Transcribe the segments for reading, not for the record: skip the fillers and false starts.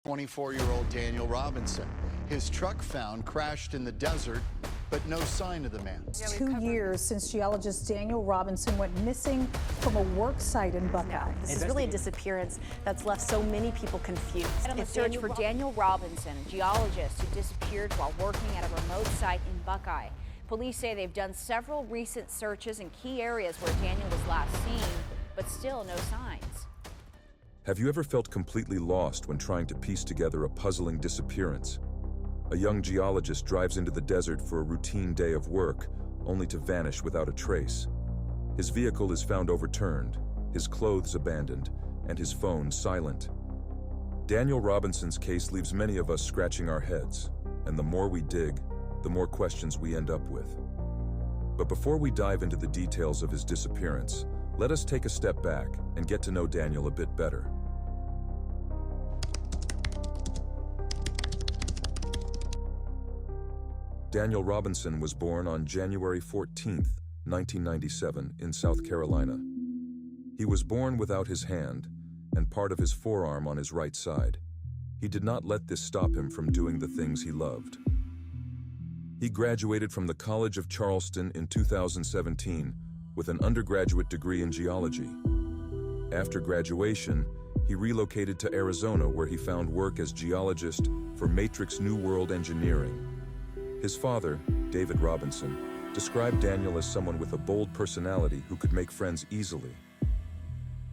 24-year-old Daniel Robinson. His truck found crashed in the desert, but no sign of the man. 2 years since geologist Daniel Robinson went missing from a work site in Buckeye. This is really a disappearance that's left so many people confused. A search for Daniel Robinson, a geologist who disappeared while working at a remote site in Buckeye. Police say they've done several recent searches in key areas where Daniel was last seen, but still no signs. Have you ever felt completely lost when trying to piece together a puzzling disappearance? A young geologist drives into the desert for a routine day of work, only to vanish without a trace. His vehicle is found overturned, his clothes abandoned, and his phone silent. Daniel Robinson's case leaves many of us scratching our heads, and the more we dig, the more questions we end up with. But before we dive into the details of his disappearance, let us take a step back and get to know Daniel a bit better. Daniel Robinson was born on January 14, 1997, in South Carolina. He was born without his hand and part of his forearm on his right side. He did not let this stop him from doing the things he loved. He graduated from the College of Charleston in 2017 with an undergraduate degree in geology. After graduation, he relocated to Arizona, where he found work as geologist for Matrix New World Engineering. His father, David Robinson, described Daniel as someone with a bold personality who could make friends easily.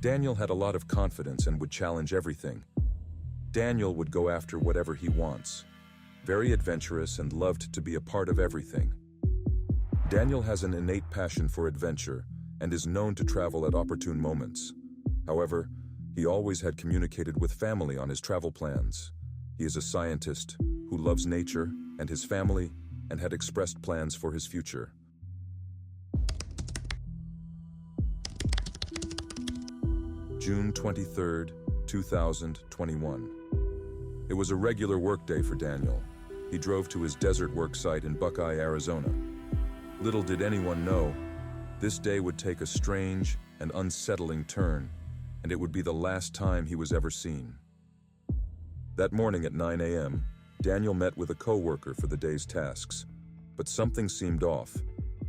Daniel had a lot of confidence and would challenge everything. Daniel would go after whatever he wants. Very adventurous and loved to be a part of everything. Daniel has an innate passion for adventure and is known to travel at opportune moments. However, he always had communicated with family on his travel plans. He is a scientist who loves nature and his family and had expressed plans for his future. June 23, 2021. It was a regular workday for Daniel. He drove to his desert work site in Buckeye, Arizona. Little did anyone know, this day would take a strange and unsettling turn, and it would be the last time he was ever seen. That morning at 9 a.m., Daniel met with a co-worker for the day's tasks, but something seemed off.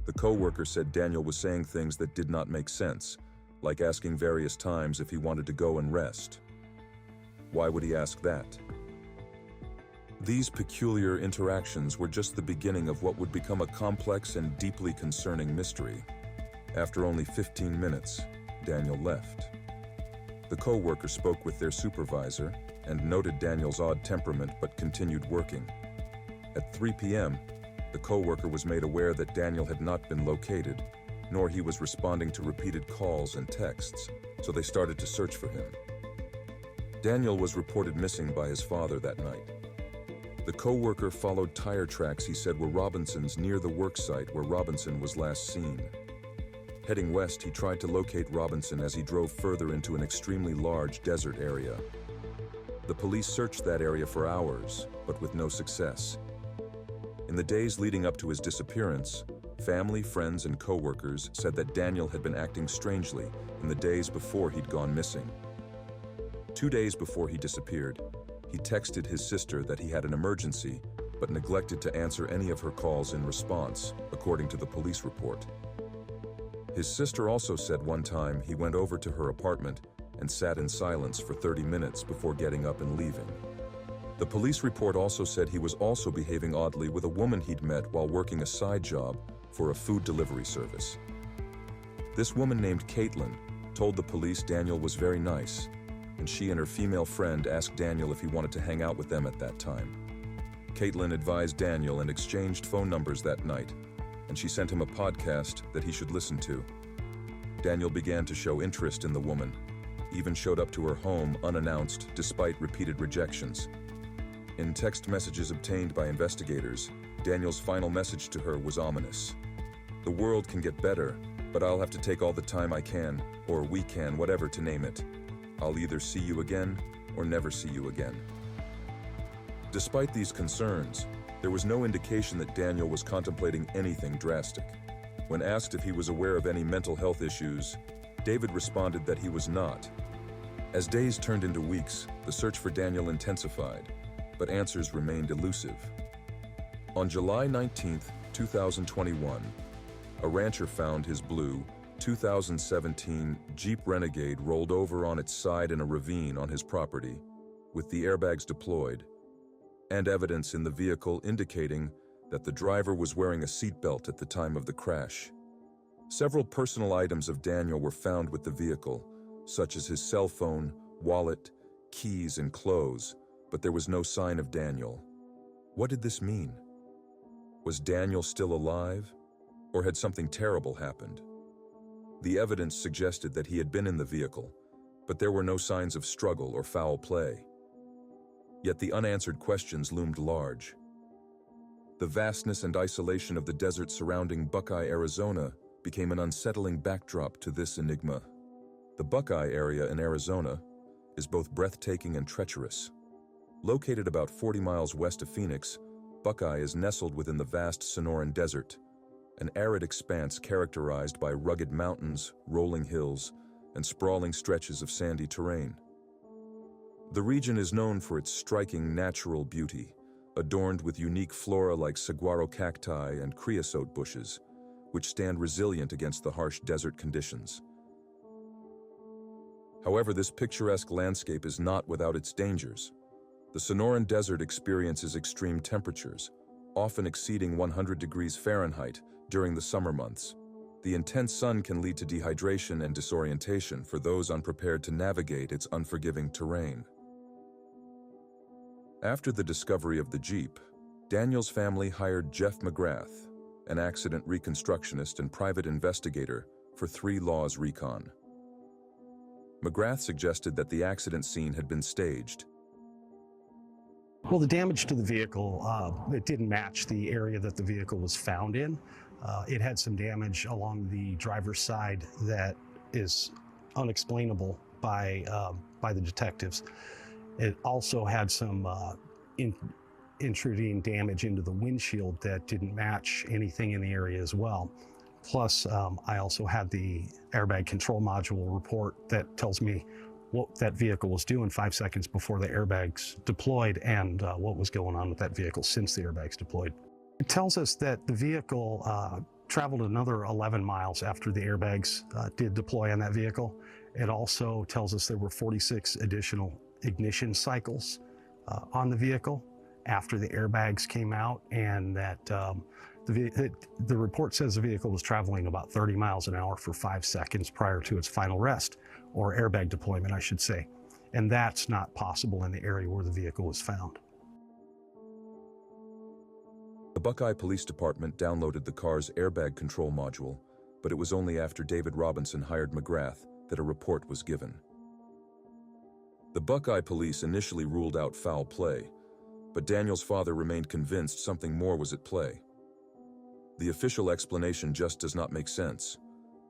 The co-worker said Daniel was saying things that did not make sense, like asking various times if he wanted to go and rest. Why would he ask that? These peculiar interactions were just the beginning of what would become a complex and deeply concerning mystery. After only 15 minutes, Daniel left. The co-worker spoke with their supervisor and noted Daniel's odd temperament but continued working. At 3 p.m., the co-worker was made aware that Daniel had not been located, nor he was responding to repeated calls and texts, so they started to search for him. Daniel was reported missing by his father that night. The co-worker followed tire tracks he said were Robinson's near the work site where Robinson was last seen. Heading west, he tried to locate Robinson as he drove further into an extremely large desert area. The police searched that area for hours, but with no success. In the days leading up to his disappearance, family, friends, and co-workers said that Daniel had been acting strangely in the days before he'd gone missing. 2 days before he disappeared, he texted his sister that he had an emergency, but neglected to answer any of her calls in response, according to the police report. His sister also said one time he went over to her apartment and sat in silence for 30 minutes before getting up and leaving. The police report also said he was also behaving oddly with a woman he'd met while working a side job for a food delivery service. This woman named Caitlin told the police Daniel was very nice, and she and her female friend asked Daniel if he wanted to hang out with them at that time. Caitlin advised Daniel and exchanged phone numbers that night, and she sent him a podcast that he should listen to. Daniel began to show interest in the woman, even showed up to her home unannounced despite repeated rejections. In text messages obtained by investigators, Daniel's final message to her was ominous. "The world can get better, but I'll have to take all the time I can, or we can, whatever to name it. I'll either see you again or never see you again." Despite these concerns, there was no indication that Daniel was contemplating anything drastic. When asked if he was aware of any mental health issues, David responded that he was not. As days turned into weeks, the search for Daniel intensified, but answers remained elusive. On July 19, 2021, a rancher found his blue 2017 Jeep Renegade rolled over on its side in a ravine on his property, with the airbags deployed, and evidence in the vehicle indicating that the driver was wearing a seatbelt at the time of the crash. Several personal items of Daniel were found with the vehicle, such as his cell phone, wallet, keys, and clothes, but there was no sign of Daniel. What did this mean? Was Daniel still alive, or had something terrible happened? The evidence suggested that he had been in the vehicle, but there were no signs of struggle or foul play. Yet the unanswered questions loomed large. The vastness and isolation of the desert surrounding Buckeye, Arizona, became an unsettling backdrop to this enigma. The Buckeye area in Arizona is both breathtaking and treacherous. Located about 40 miles west of Phoenix, Buckeye is nestled within the vast Sonoran Desert, an arid expanse characterized by rugged mountains, rolling hills, and sprawling stretches of sandy terrain. The region is known for its striking natural beauty, adorned with unique flora like saguaro cacti and creosote bushes, which stand resilient against the harsh desert conditions. However, this picturesque landscape is not without its dangers. The Sonoran Desert experiences extreme temperatures, often exceeding 100 degrees Fahrenheit during the summer months. The intense sun can lead to dehydration and disorientation for those unprepared to navigate its unforgiving terrain. After the discovery of the Jeep, Daniel's family hired Jeff McGrath, an accident reconstructionist and private investigator, for 3 Laws recon. McGrath suggested that the accident scene had been staged. Well, the damage to the vehicle, it didn't match the area that the vehicle was found in. It had some damage along the driver's side that is unexplainable by the detectives. It also had some intruding damage into the windshield that didn't match anything in the area as well. Plus, I also had the airbag control module report that tells me what that vehicle was doing 5 seconds before the airbags deployed and what was going on with that vehicle since the airbags deployed. It tells us that the vehicle traveled another 11 miles after the airbags did deploy on that vehicle. It also tells us there were 46 additional ignition cycles on the vehicle after the airbags came out, and that the report says the vehicle was traveling about 30 miles an hour for 5 seconds prior to its final rest, or airbag deployment, I should say. And that's not possible in the area where the vehicle was found. The Buckeye Police Department downloaded the car's airbag control module, but it was only after David Robinson hired McGrath that a report was given. The Buckeye police initially ruled out foul play, but Daniel's father remained convinced something more was at play. The official explanation just does not make sense.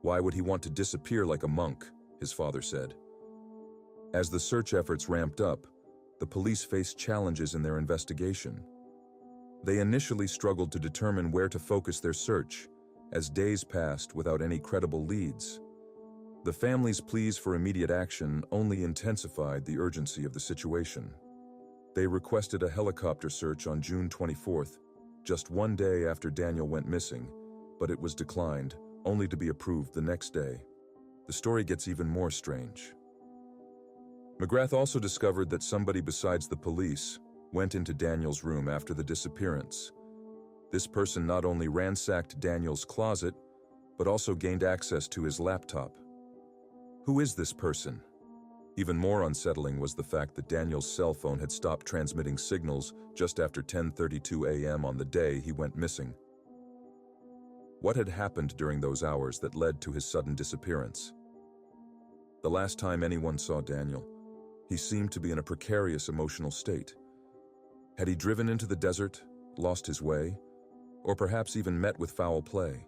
Why would he want to disappear like a monk, his father said. As the search efforts ramped up, the police faced challenges in their investigation. They initially struggled to determine where to focus their search, as days passed without any credible leads. The family's pleas for immediate action only intensified the urgency of the situation. They requested a helicopter search on June 24th, just 1 day after Daniel went missing, but it was declined, only to be approved the next day. The story gets even more strange. McGrath also discovered that somebody besides the police went into Daniel's room after the disappearance. This person not only ransacked Daniel's closet, but also gained access to his laptop. Who is this person? Even more unsettling was the fact that Daniel's cell phone had stopped transmitting signals just after 10:32 a.m. on the day he went missing. What had happened during those hours that led to his sudden disappearance? The last time anyone saw Daniel, he seemed to be in a precarious emotional state. Had he driven into the desert, lost his way, or perhaps even met with foul play?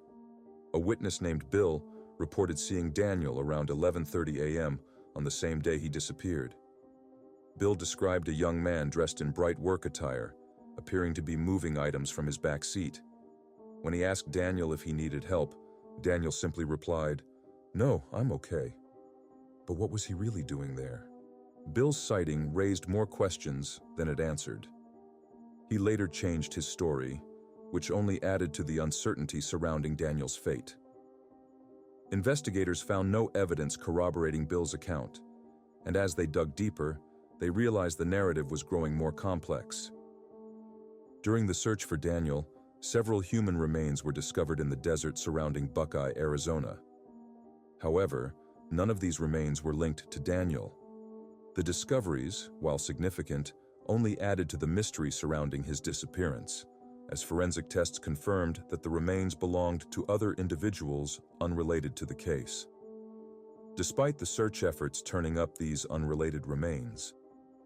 A witness named Bill reported seeing Daniel around 11:30 a.m. on the same day he disappeared. Bill described a young man dressed in bright work attire, appearing to be moving items from his back seat. When he asked Daniel if he needed help, Daniel simply replied, "No, I'm okay." But what was he really doing there? Bill's sighting raised more questions than it answered. He later changed his story, which only added to the uncertainty surrounding Daniel's fate. Investigators found no evidence corroborating Bill's account, and as they dug deeper, they realized the narrative was growing more complex. During the search for Daniel, several human remains were discovered in the desert surrounding Buckeye, Arizona. However, none of these remains were linked to Daniel. The discoveries, while significant, only added to the mystery surrounding his disappearance, as forensic tests confirmed that the remains belonged to other individuals unrelated to the case. Despite the search efforts turning up these unrelated remains,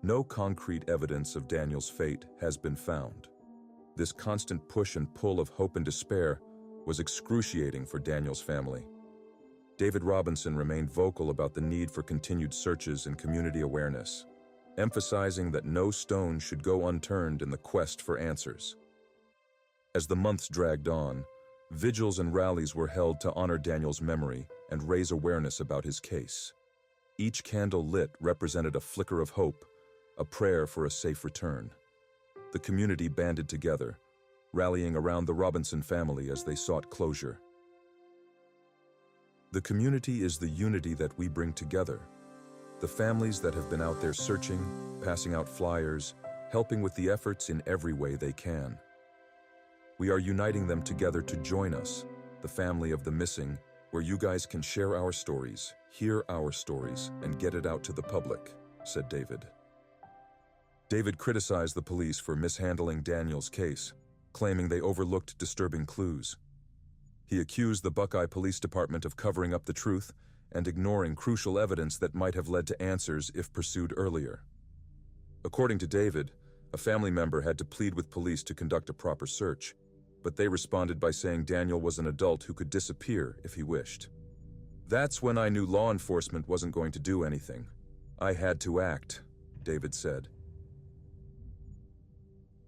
no concrete evidence of Daniel's fate has been found. This constant push and pull of hope and despair was excruciating for Daniel's family. David Robinson remained vocal about the need for continued searches and community awareness, emphasizing that no stone should go unturned in the quest for answers. As the months dragged on, vigils and rallies were held to honor Daniel's memory and raise awareness about his case. Each candle lit represented a flicker of hope, a prayer for a safe return. The community banded together, rallying around the Robinson family as they sought closure. The community is the unity that we bring together. The families that have been out there searching, passing out flyers, helping with the efforts in every way they can. We are uniting them together to join us, the family of the missing, where you guys can share our stories, hear our stories, and get it out to the public, said David. David criticized the police for mishandling Daniel's case, claiming they overlooked disturbing clues. He accused the Buckeye Police Department of covering up the truth and ignoring crucial evidence that might have led to answers if pursued earlier. According to David, a family member had to plead with police to conduct a proper search, but they responded by saying Daniel was an adult who could disappear if he wished. "That's when I knew law enforcement wasn't going to do anything. I had to act," David said.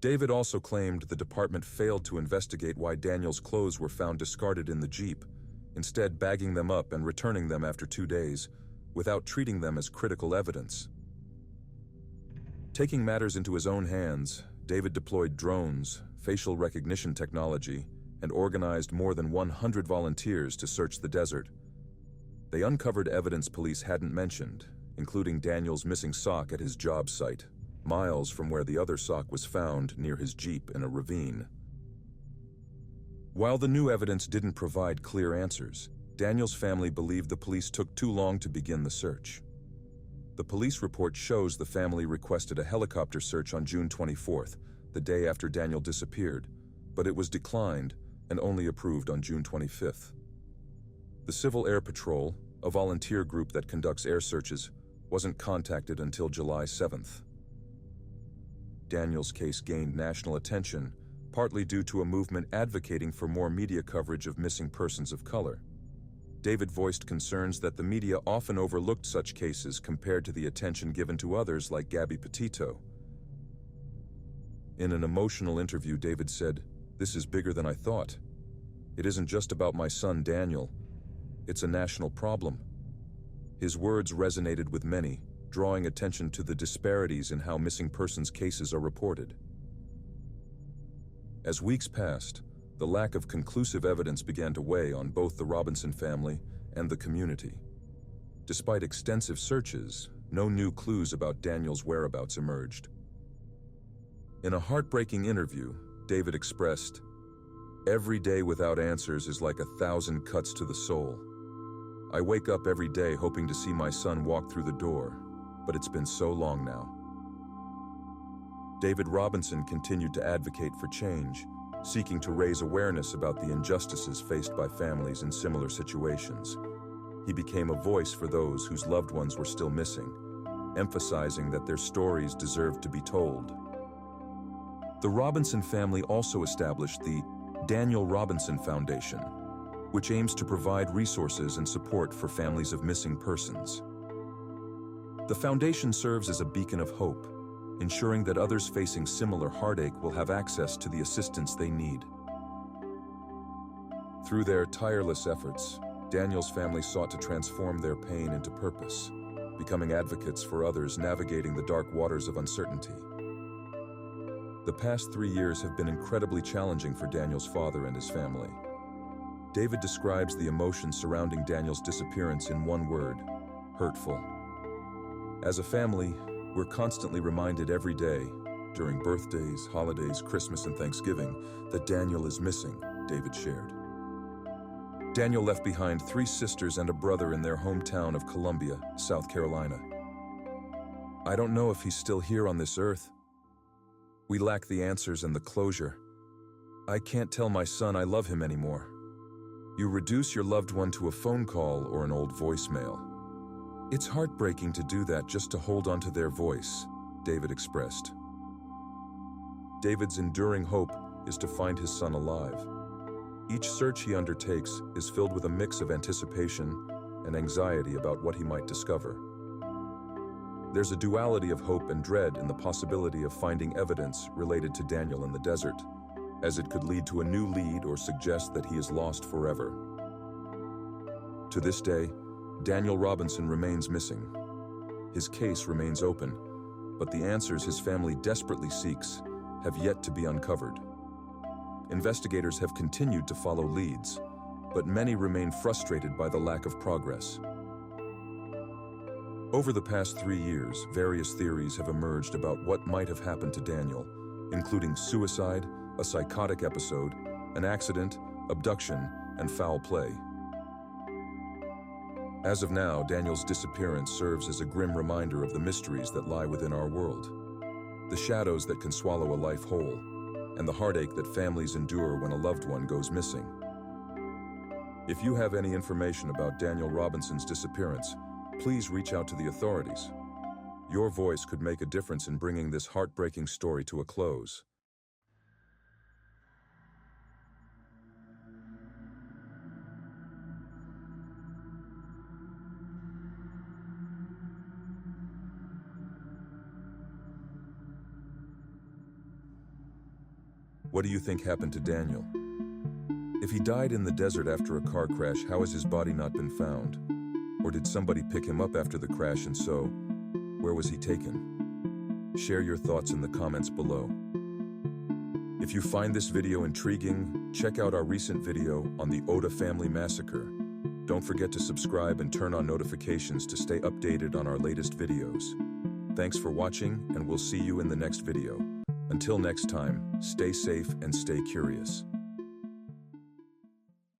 David also claimed the department failed to investigate why Daniel's clothes were found discarded in the Jeep, instead bagging them up and returning them after 2 days, without treating them as critical evidence. Taking matters into his own hands, David deployed drones, facial recognition technology, and organized more than 100 volunteers to search the desert. They uncovered evidence police hadn't mentioned, including Daniel's missing sock at his job site, miles from where the other sock was found near his Jeep in a ravine. While the new evidence didn't provide clear answers, Daniel's family believed the police took too long to begin the search. The police report shows the family requested a helicopter search on June 24th, the day after Daniel disappeared, but it was declined and only approved on June 25th. The Civil Air Patrol, a volunteer group that conducts air searches, wasn't contacted until July 7th. Daniel's case gained national attention, partly due to a movement advocating for more media coverage of missing persons of color. David voiced concerns that the media often overlooked such cases compared to the attention given to others like Gabby Petito. In an emotional interview, David said, "This is bigger than I thought. It isn't just about my son Daniel. It's a national problem." His words resonated with many, drawing attention to the disparities in how missing persons cases are reported. As weeks passed, the lack of conclusive evidence began to weigh on both the Robinson family and the community. Despite extensive searches, no new clues about Daniel's whereabouts emerged. In a heartbreaking interview, David expressed, "Every day without answers is like 1,000 cuts to the soul. I wake up every day hoping to see my son walk through the door, but it's been so long now." David Robinson continued to advocate for change, seeking to raise awareness about the injustices faced by families in similar situations. He became a voice for those whose loved ones were still missing, emphasizing that their stories deserved to be told. The Robinson family also established the Daniel Robinson Foundation, which aims to provide resources and support for families of missing persons. The foundation serves as a beacon of hope, ensuring that others facing similar heartache will have access to the assistance they need. Through their tireless efforts, Daniel's family sought to transform their pain into purpose, becoming advocates for others navigating the dark waters of uncertainty. The past 3 years have been incredibly challenging for Daniel's father and his family. David describes the emotions surrounding Daniel's disappearance in one word: hurtful. As a family, we're constantly reminded every day, during birthdays, holidays, Christmas, and Thanksgiving, that Daniel is missing, David shared. Daniel left behind 3 sisters and a brother in their hometown of Columbia, South Carolina. I don't know if he's still here on this earth. We lack the answers and the closure. I can't tell my son I love him anymore. You reduce your loved one to a phone call or an old voicemail. It's heartbreaking to do that just to hold on to their voice, David expressed. David's enduring hope is to find his son alive. Each search he undertakes is filled with a mix of anticipation and anxiety about what he might discover. There's a duality of hope and dread in the possibility of finding evidence related to Daniel in the desert, as it could lead to a new lead or suggest that he is lost forever. To this day, Daniel Robinson remains missing. His case remains open, but the answers his family desperately seeks have yet to be uncovered. Investigators have continued to follow leads, but many remain frustrated by the lack of progress. Over the past 3 years, various theories have emerged about what might have happened to Daniel, including suicide, a psychotic episode, an accident, abduction, and foul play. As of now, Daniel's disappearance serves as a grim reminder of the mysteries that lie within our world, the shadows that can swallow a life whole, and the heartache that families endure when a loved one goes missing. If you have any information about Daniel Robinson's disappearance, please reach out to the authorities. Your voice could make a difference in bringing this heartbreaking story to a close. What do you think happened to Daniel? If he died in the desert after a car crash, how has his body not been found? Or did somebody pick him up after the crash, and so, where was he taken? Share your thoughts in the comments below. If you find this video intriguing, check out our recent video on the Oda family massacre. Don't forget to subscribe and turn on notifications to stay updated on our latest videos. Thanks for watching, and we'll see you in the next video. Until next time, stay safe and stay curious.